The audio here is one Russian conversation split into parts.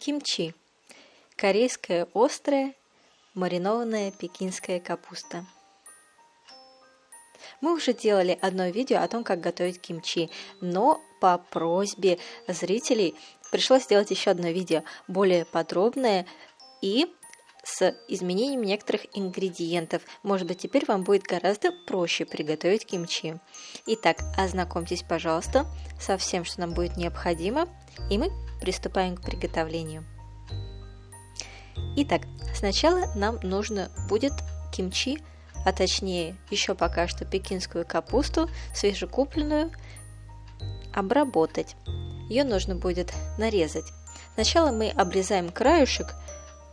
Кимчи – корейская острая маринованная пекинская капуста. Мы уже делали одно видео о том, как готовить кимчи, но по просьбе зрителей пришлось сделать еще одно видео, более подробное и с изменением некоторых ингредиентов. Может быть, теперь вам будет гораздо проще приготовить кимчи. Итак, ознакомьтесь, пожалуйста, со всем, что нам будет необходимо, и мы приступаем к приготовлению. Итак, сначала нам нужно будет кимчи, а точнее еще пока что пекинскую капусту, свежекупленную, обработать. Ее нужно будет нарезать. Сначала мы обрезаем краюшек,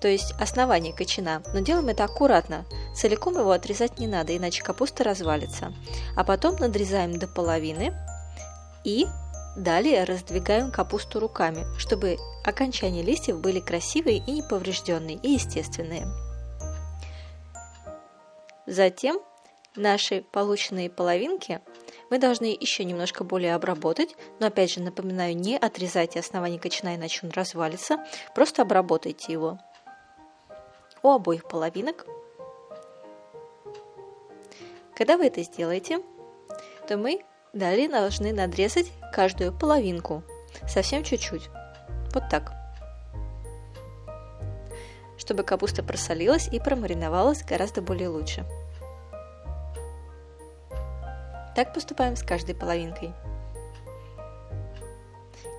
то есть основание кочана, но делаем это аккуратно. Целиком его отрезать не надо, иначе капуста развалится. А потом надрезаем до половины и далее раздвигаем капусту руками, чтобы окончания листьев были красивые и неповрежденные, и естественные. Затем наши полученные половинки мы должны еще немножко более обработать, но опять же напоминаю, не отрезайте основание кочана, иначе он развалится, просто обработайте его у обоих половинок. Когда вы это сделаете, то мы далее должны надрезать каждую половинку, совсем чуть-чуть, вот так, чтобы капуста просолилась и промариновалась гораздо более лучше. Так поступаем с каждой половинкой.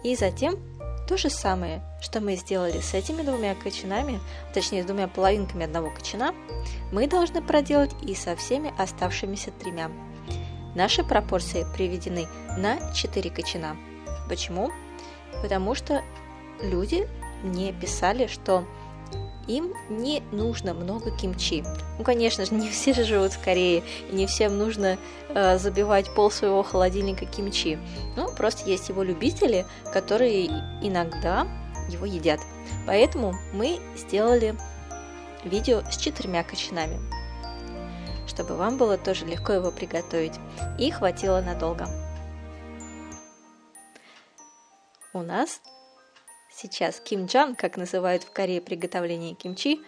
И затем то же самое, что мы сделали с этими двумя кочанами, точнее с двумя половинками одного кочана, мы должны проделать и со всеми оставшимися тремя. Наши пропорции приведены на 4 кочана. Почему? Потому что люди мне писали, что им не нужно много кимчи. Ну, конечно же, не все же живут в Корее, и не всем нужно забивать пол своего холодильника кимчи. Ну, просто есть его любители, которые иногда его едят. Поэтому мы сделали видео с 4 кочанами, чтобы вам было тоже легко его приготовить и хватило надолго. У нас сейчас кимчан, как называют в Корее приготовление кимчи,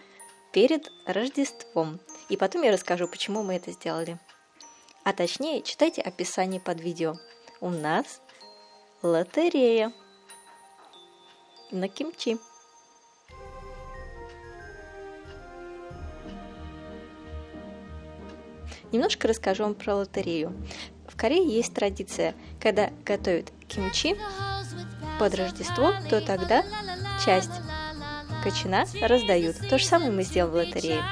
перед Рождеством. И потом я расскажу, почему мы это сделали. А точнее, читайте описание под видео. У нас лотерея на кимчи. Немножко расскажу вам про лотерею. В Корее есть традиция, когда готовят кимчи под Рождество, то тогда часть кочана раздают. То же самое мы сделали в лотерее.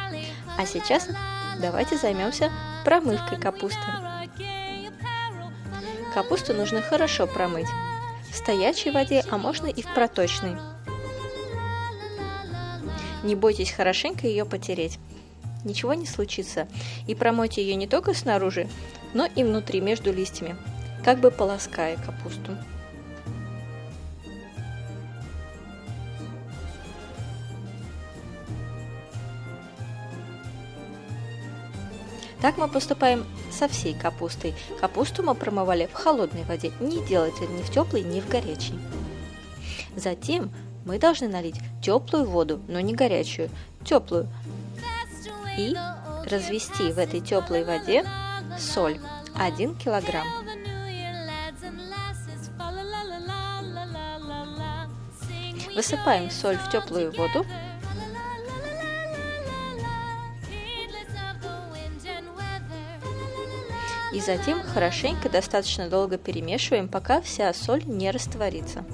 А сейчас давайте займемся промывкой капусты. Капусту нужно хорошо промыть в стоячей воде, а можно и в проточной. Не бойтесь хорошенько ее потереть. Ничего не случится. И промойте ее не только снаружи, но и внутри, между листьями, как бы полоская капусту. Так мы поступаем со всей капустой. Капусту мы промывали в холодной воде. Не делайте ни в теплой, ни в горячей. Затем мы должны налить теплую воду, но не горячую, теплую. И развести в этой теплой воде соль 1 килограмм. Высыпаем соль в теплую воду. И затем хорошенько, достаточно долго перемешиваем, пока вся соль не растворится.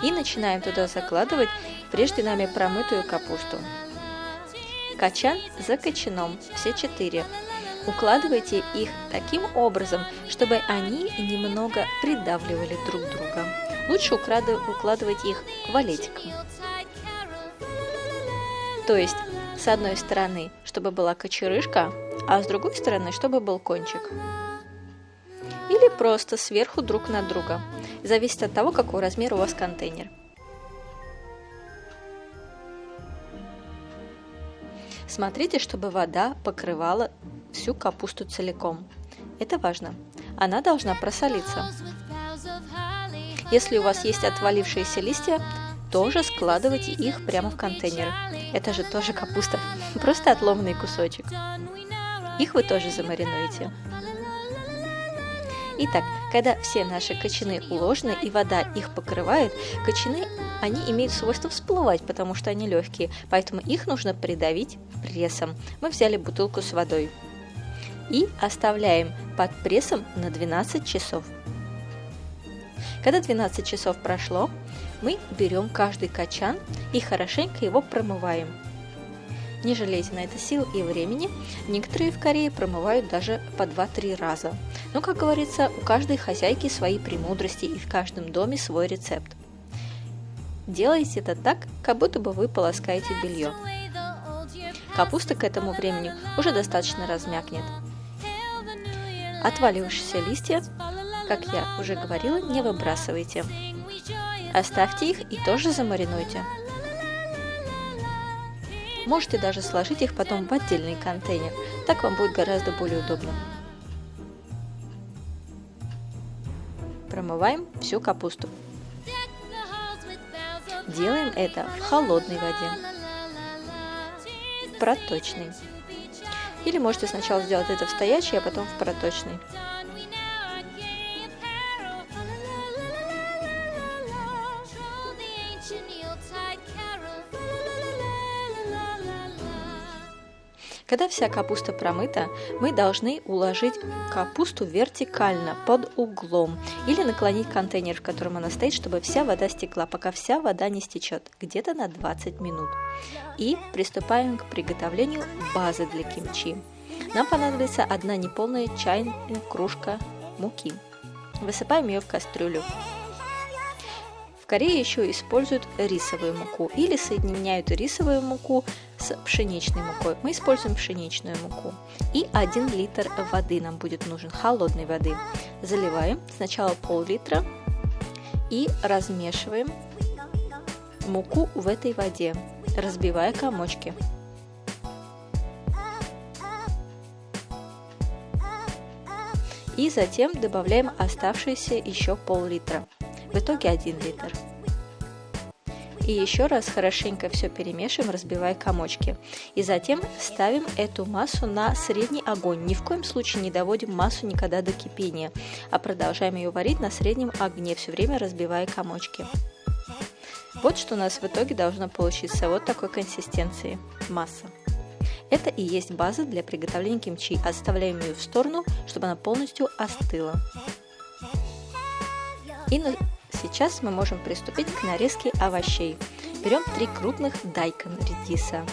И начинаем туда закладывать прежде нами промытую капусту. Кочан за кочаном, все 4. Укладывайте их таким образом, чтобы они немного придавливали друг друга. Лучше укладывать их валетиком. То есть с одной стороны, чтобы была кочерышка, а с другой стороны, чтобы был кончик. Или просто сверху друг на друга. Зависит от того, какого размера у вас контейнер. Смотрите, чтобы вода покрывала всю капусту целиком. Это важно. Она должна просолиться. Если у вас есть отвалившиеся листья, тоже складывайте их прямо в контейнеры. Это же тоже капуста, просто отломанный кусочек. Их вы тоже замаринуете. Итак, когда все наши кочаны уложены и вода их покрывает, кочаны, они имеют свойство всплывать, потому что они легкие, поэтому их нужно придавить прессом. Мы взяли бутылку с водой и оставляем под прессом на 12 часов. Когда 12 часов прошло, мы берем каждый качан и хорошенько его промываем. Не жалейте на это сил и времени, некоторые в Корее промывают даже по 2-3 раза. Но, как говорится, у каждой хозяйки свои премудрости и в каждом доме свой рецепт. Делайте это так, как будто бы вы полоскаете белье. Капуста к этому времени уже достаточно размякнет. Отвалившиеся листья, как я уже говорила, не выбрасывайте. Оставьте их и тоже замаринуйте. Можете даже сложить их потом в отдельный контейнер, так вам будет гораздо более удобно. Промываем всю капусту. Делаем это в холодной воде, в проточной. Или можете сначала сделать это в стоячей, а потом в проточной. Когда вся капуста промыта, мы должны уложить капусту вертикально, под углом, или наклонить контейнер, в котором она стоит, чтобы вся вода стекла, пока вся вода не стечет, где-то на 20 минут. И приступаем к приготовлению базы для кимчи. Нам понадобится 1 неполная чайная кружка муки. Высыпаем ее в кастрюлю. В Корее еще используют рисовую муку или соединяют рисовую муку с пшеничной мукой. Мы используем пшеничную муку. И 1 литр воды нам будет нужен, холодной воды. Заливаем сначала пол-литра и размешиваем муку в этой воде, разбивая комочки. И затем добавляем оставшиеся еще пол-литра. В итоге 1 литр. И еще раз хорошенько все перемешиваем, разбивая комочки. И затем ставим эту массу на средний огонь. Ни в коем случае не доводим массу никогда до кипения, а продолжаем ее варить на среднем огне, все время разбивая комочки. Вот что у нас в итоге должно получиться, вот такой консистенции масса. Это и есть база для приготовления кимчи. Отставляем ее в сторону, чтобы она полностью остыла. И сейчас мы можем приступить к нарезке овощей. Берем 3 крупных дайкон редиса.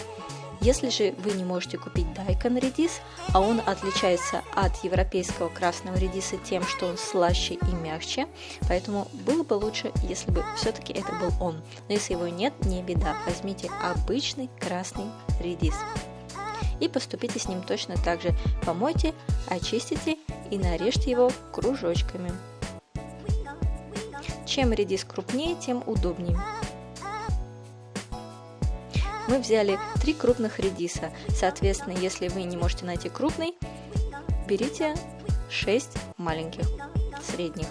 Если же вы не можете купить дайкон редис, а он отличается от европейского красного редиса тем, что он слаще и мягче, поэтому было бы лучше, если бы все-таки это был он. Но если его нет, не беда, возьмите обычный красный редис. И поступите с ним точно так же. Помойте, очистите и нарежьте его кружочками. Чем редис крупнее, тем удобнее. Мы взяли 3 крупных редиса. Соответственно, если вы не можете найти крупный, берите 6 маленьких, средних.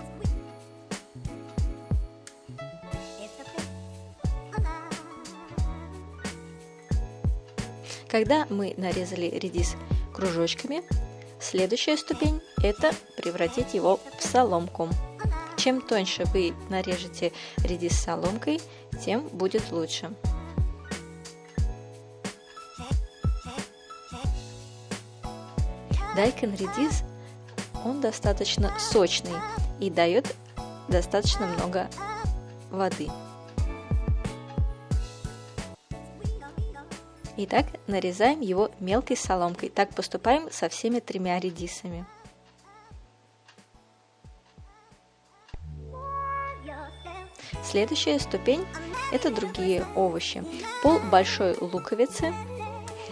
Когда мы нарезали редис кружочками, следующая ступень – это превратить его в соломку. Чем тоньше вы нарежете редис соломкой, тем будет лучше. Дайкон редис, он достаточно сочный и дает достаточно много воды. Итак, нарезаем его мелкой соломкой. Так поступаем со всеми 3 редисами. Следующая ступень – это другие овощи. Пол большой луковицы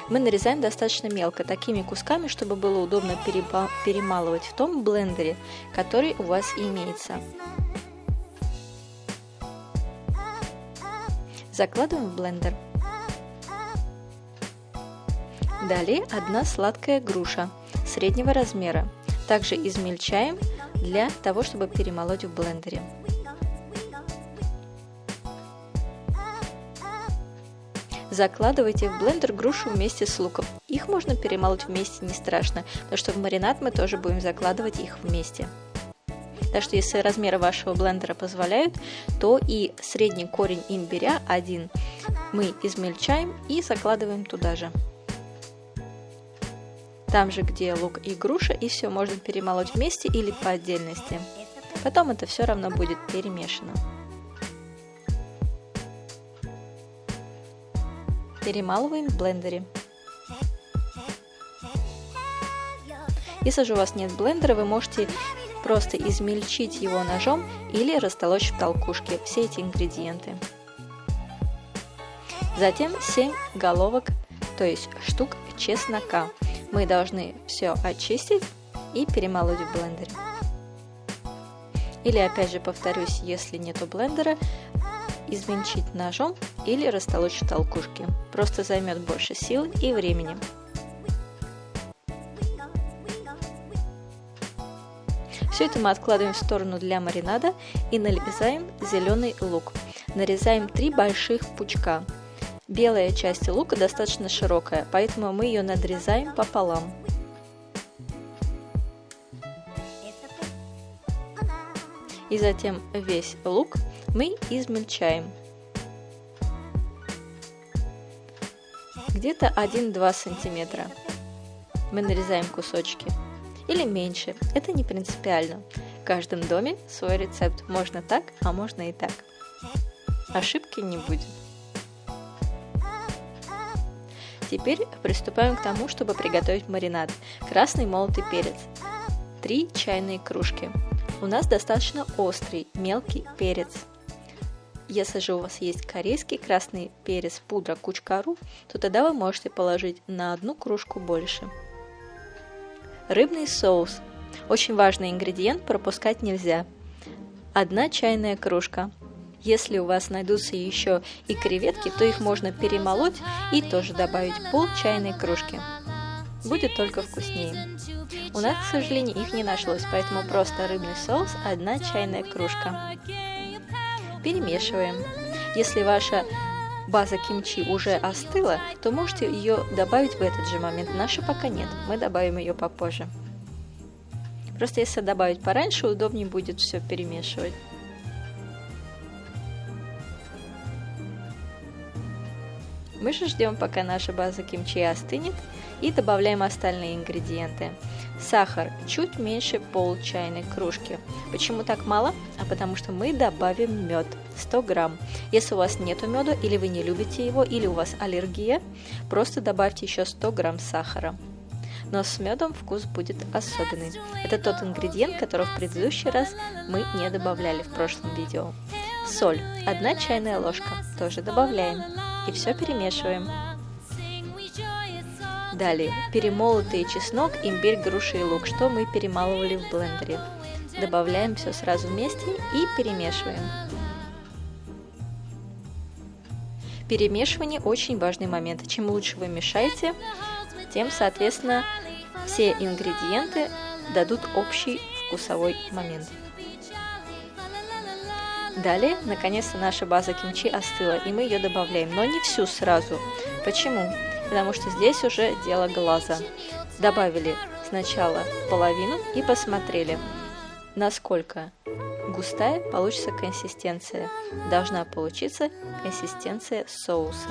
мы нарезаем достаточно мелко, такими кусками, чтобы было удобно перемалывать в том блендере, который у вас имеется. Закладываем в блендер. Далее 1 сладкая груша среднего размера. Также измельчаем для того, чтобы перемолоть в блендере. Закладывайте в блендер грушу вместе с луком. Их можно перемолоть вместе, не страшно, потому что в маринад мы тоже будем закладывать их вместе. Так что если размеры вашего блендера позволяют, то и средний корень имбиря 1 мы измельчаем и закладываем туда же. Там же, где лук и груша, и все можно перемолоть вместе или по отдельности. Потом это все равно будет перемешано. Перемалываем в блендере. Если же у вас нет блендера, вы можете просто измельчить его ножом или растолочь в толкушке все эти ингредиенты. Затем 7 головок, то есть штук чеснока. Мы должны все очистить и перемолоть в блендере. Или опять же повторюсь, если нету блендера, измельчить ножом или растолочь в толкушке. Просто займет больше сил и времени. Все это мы откладываем в сторону для маринада и нарезаем зеленый лук. Нарезаем 3 больших пучка. Белая часть лука достаточно широкая, поэтому мы ее надрезаем пополам. И затем весь лук мы измельчаем. Где-то 1-2 сантиметра мы нарезаем кусочки. Или меньше, это не принципиально. В каждом доме свой рецепт. Можно так, а можно и так. Ошибки не будет. Теперь приступаем к тому, чтобы приготовить маринад. Красный молотый перец. 3 чайные кружки. У нас достаточно острый, мелкий перец. Если же у вас есть корейский красный перец, пудра кучкару, то тогда вы можете положить на 1 кружку больше. Рыбный соус. Очень важный ингредиент, пропускать нельзя. 1 чайная кружка. Если у вас найдутся еще и креветки, то их можно перемолоть и тоже добавить пол чайной кружки. Будет только вкуснее. У нас, к сожалению, их не нашлось, поэтому просто рыбный соус 1 чайная кружка. Перемешиваем. Если ваша база кимчи уже остыла, то можете ее добавить в этот же момент. Наша пока нет, мы добавим ее попозже. Просто если добавить пораньше, удобнее будет все перемешивать. Мы же ждем, пока наша база кимчи остынет, и добавляем остальные ингредиенты. Сахар чуть меньше пол чайной кружки. Почему так мало? А потому что мы добавим мед 100 грамм. Если у вас нету меда, или вы не любите его, или у вас аллергия, просто добавьте еще 100 грамм сахара. Но с медом вкус будет особенный. Это тот ингредиент, который в предыдущий раз мы не добавляли в прошлом видео. Соль 1 чайная ложка. Тоже добавляем. И все перемешиваем. Далее перемолотый чеснок, имбирь, груша и лук, что мы перемалывали в блендере. Добавляем все сразу вместе и перемешиваем. Перемешивание очень важный момент. Чем лучше вы мешаете, тем, соответственно, все ингредиенты дадут общий вкусовой момент. Далее, наконец-то наша база кимчи остыла, и мы ее добавляем, но не всю сразу. Почему? Потому что здесь уже дело глаза. Добавили сначала половину и посмотрели, насколько густая получится консистенция. Должна получиться консистенция соуса.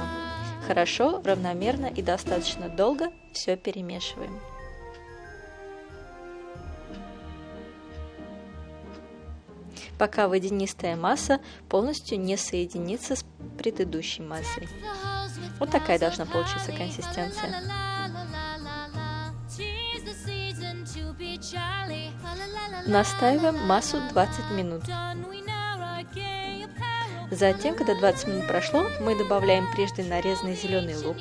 Хорошо, равномерно и достаточно долго все перемешиваем. Пока водянистая масса полностью не соединится с предыдущей массой. Вот такая должна получиться консистенция. Настаиваем массу 20 минут. Затем, когда 20 минут прошло, мы добавляем прежде нарезанный зеленый лук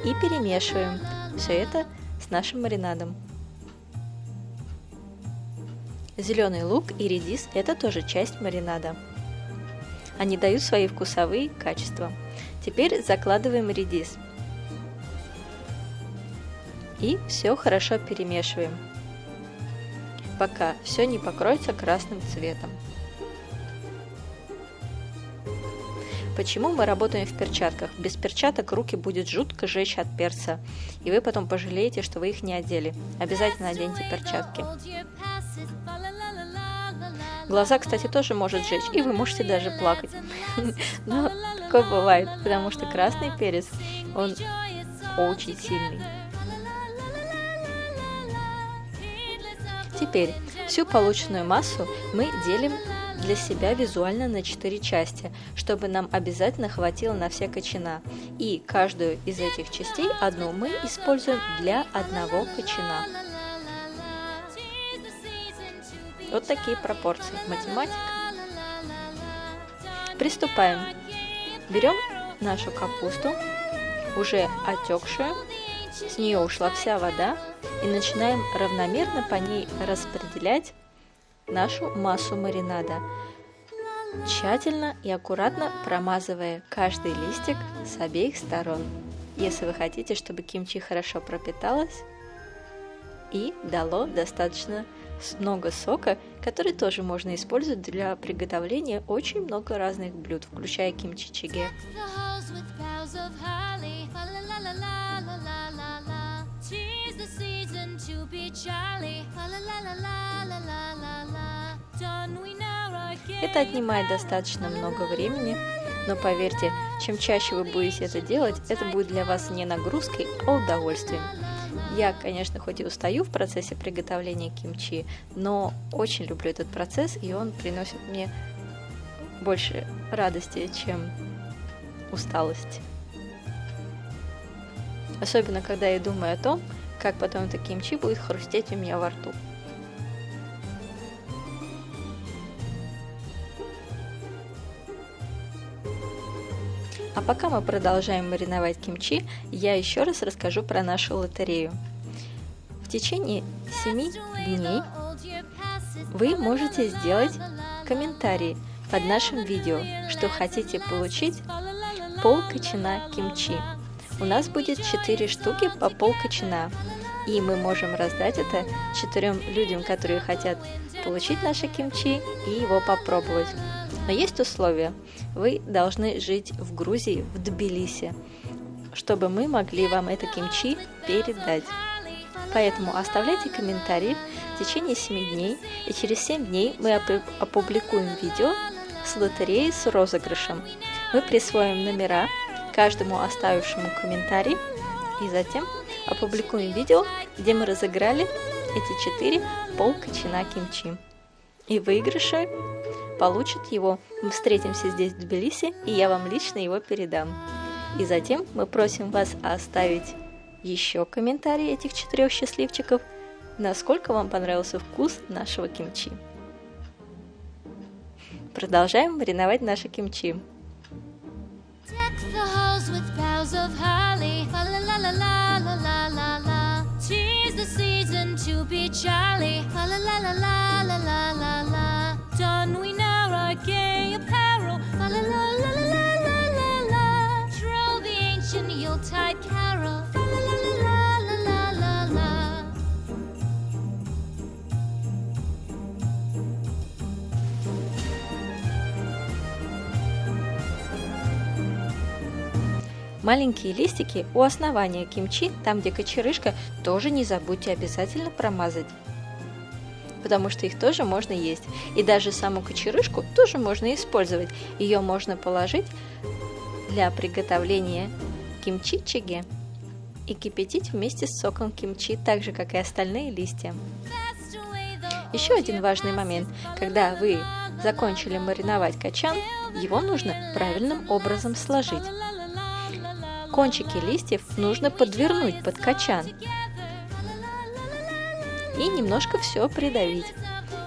и перемешиваем все это с нашим маринадом. Зеленый лук и редис – это тоже часть маринада. Они дают свои вкусовые качества. Теперь закладываем редис. И все хорошо перемешиваем, пока все не покроется красным цветом. Почему мы работаем в перчатках? Без перчаток руки будет жутко жечь от перца, и вы потом пожалеете, что вы их не одели. Обязательно оденьте перчатки. Глаза, кстати, тоже может жечь, и вы можете даже плакать. Но такое бывает, потому что красный перец, он очень сильный. Теперь всю полученную массу мы делим для себя визуально на 4 части, чтобы нам обязательно хватило на все кочана. И каждую из этих частей, одну, мы используем для одного кочана. Вот такие пропорции. Математика. Приступаем. Берем нашу капусту, уже отекшую, с нее ушла вся вода, и начинаем равномерно по ней распределять нашу массу маринада, тщательно и аккуратно промазывая каждый листик с обеих сторон, если вы хотите, чтобы кимчи хорошо пропиталось и дало достаточно много сока, который тоже можно использовать для приготовления очень много разных блюд, включая кимчи-чиге. Это отнимает достаточно много времени, но поверьте, чем чаще вы будете это делать, это будет для вас не нагрузкой, а удовольствием. Я, конечно, хоть и устаю в процессе приготовления кимчи, но очень люблю этот процесс, и он приносит мне больше радости, чем усталости. Особенно, когда я думаю о том, как потом это кимчи будет хрустеть у меня во рту. А пока мы продолжаем мариновать кимчи, я еще раз расскажу про нашу лотерею. В течение 7 дней вы можете сделать комментарий под нашим видео, что хотите получить пол-кочана кимчи. У нас будет 4 штуки по пол-кочана, и мы можем раздать это 4 людям, которые хотят получить наше кимчи и его попробовать. Но есть условия. Вы должны жить в Грузии, в Тбилиси, чтобы мы могли вам это кимчи передать. Поэтому оставляйте комментарии в течение 7 дней, и через 7 дней мы опубликуем видео с лотереей с розыгрышем. Мы присвоим номера каждому оставившему комментарий, и затем опубликуем видео, где мы разыграли эти 4 пол-кочана кимчи. И выигрыши получат его. Мы встретимся здесь в Тбилиси, и я вам лично его передам. И затем мы просим вас оставить еще комментарии этих 4 счастливчиков, насколько вам понравился вкус нашего кимчи. Продолжаем мариновать наше кимчи. Маленькие листики у основания кимчи, там где кочерышка, тоже не забудьте обязательно промазать, потому что их тоже можно есть. И даже саму кочерышку тоже можно использовать. Ее можно положить для приготовления кимчи-чиге и кипятить вместе с соком кимчи, так же как и остальные листья. Еще один важный момент. Когда вы закончили мариновать качан, его нужно правильным образом сложить. Кончики листьев нужно подвернуть под качан и немножко все придавить.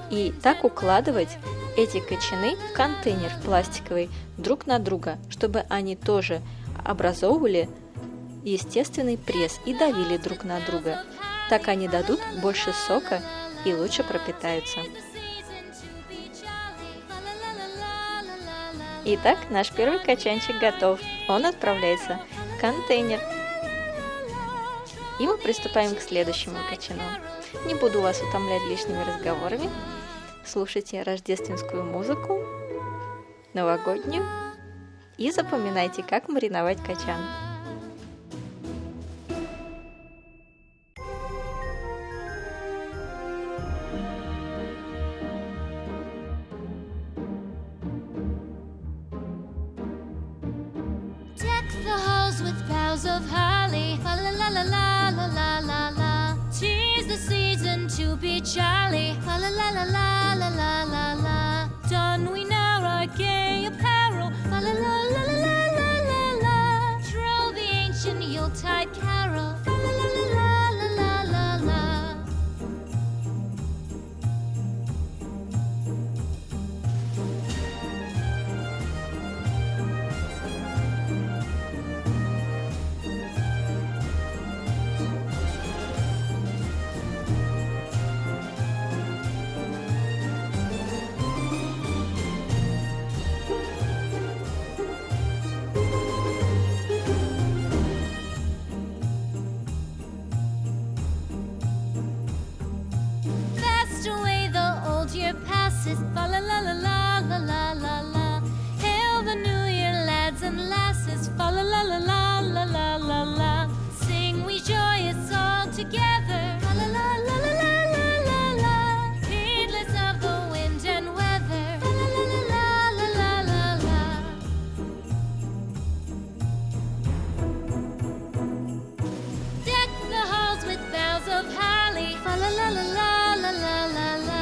И так укладывать эти качаны в контейнер пластиковый друг на друга, чтобы они тоже образовывали естественный пресс и давили друг на друга. Так они дадут больше сока и лучше пропитаются. Итак, наш первый качанчик готов. Он отправляется в контейнер. И мы приступаем к следующему качану. Не буду вас утомлять лишними разговорами. Слушайте рождественскую музыку, новогоднюю. И запоминайте, как мариновать качан. The halls with boughs of holly, fa la la la la la la la la. 'Tis the season to be jolly, fa la la la la la la la la. Don we now our gay apparel, fa la la la la la la la. Troll the ancient Yuletide carol, fa la la la la la la la. Passes, fa la la la la la la la la. Hail the New Year, lads and lasses, fa la la la la la la la la. Sing we joyous all together, fa la la la la la la la la. Heedless of the wind and weather, fa la la la la la la la. Deck the halls with boughs of holly, fa la la la la la la la la.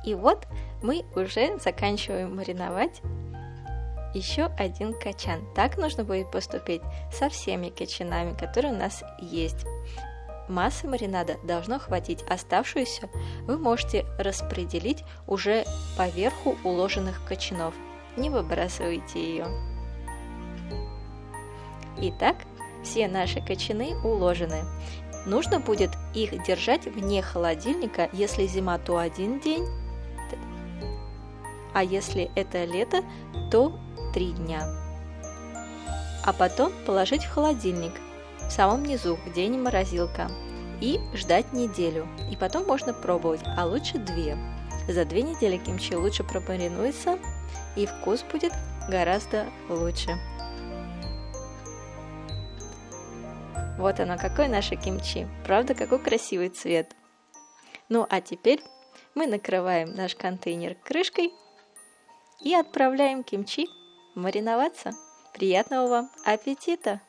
И вот мы уже заканчиваем мариновать еще один качан. Так нужно будет поступить со всеми качанами, которые у нас есть. Массы маринада должно хватить. Оставшуюся вы можете распределить уже поверху уложенных качанов. Не выбрасывайте ее. Итак, все наши качаны уложены. Нужно будет их держать вне холодильника, если зима, то один день, а если это лето, то 3 дня. А потом положить в холодильник в самом низу, где не морозилка, и ждать неделю. И потом можно пробовать, а лучше 2. За 2 недели кимчи лучше промаринуется, и вкус будет гораздо лучше. Вот оно, какое наше кимчи. Правда, какой красивый цвет. Ну а теперь мы накрываем наш контейнер крышкой и отправляем кимчи мариноваться. Приятного вам аппетита!